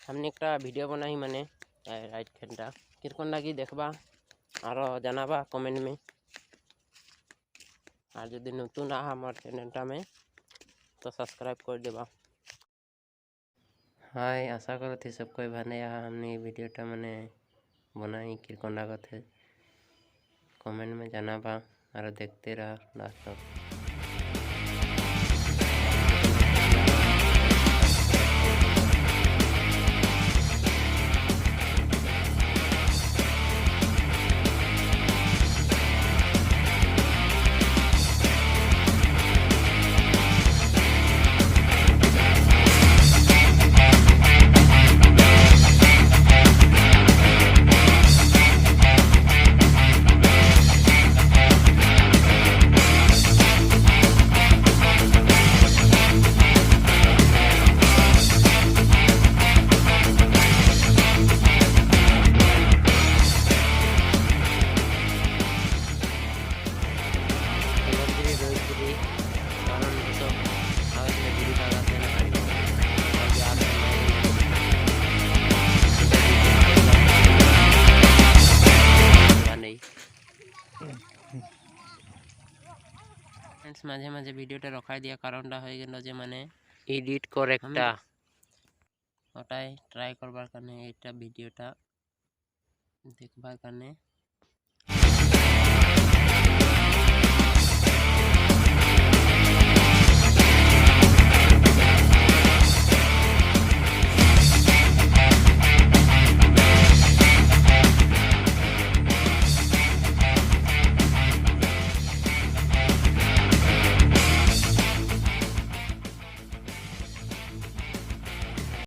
हमने एक भिडियो बनाई माने राइट खेलटा किरकन लगी देखबा और जानाबा कमेंट में और जो नतून हमारे चैनलटा में तो सब्सक्राइब कर देबा। हाय आशा करो थी सब कोई भाने हमने भिडियोटा माने बनाई किरकन लागत है कमेंट में जानाबा और देखते रहा लास्ट तक। মাঝে মাঝে ভিডিওটা রখাই দিয়া কারণটা হয়ে গেল যে মানে এডিট করেক্টটা ওটাই ট্রাই করবার কারণে এটা ভিডিওটা দেখবার কারণে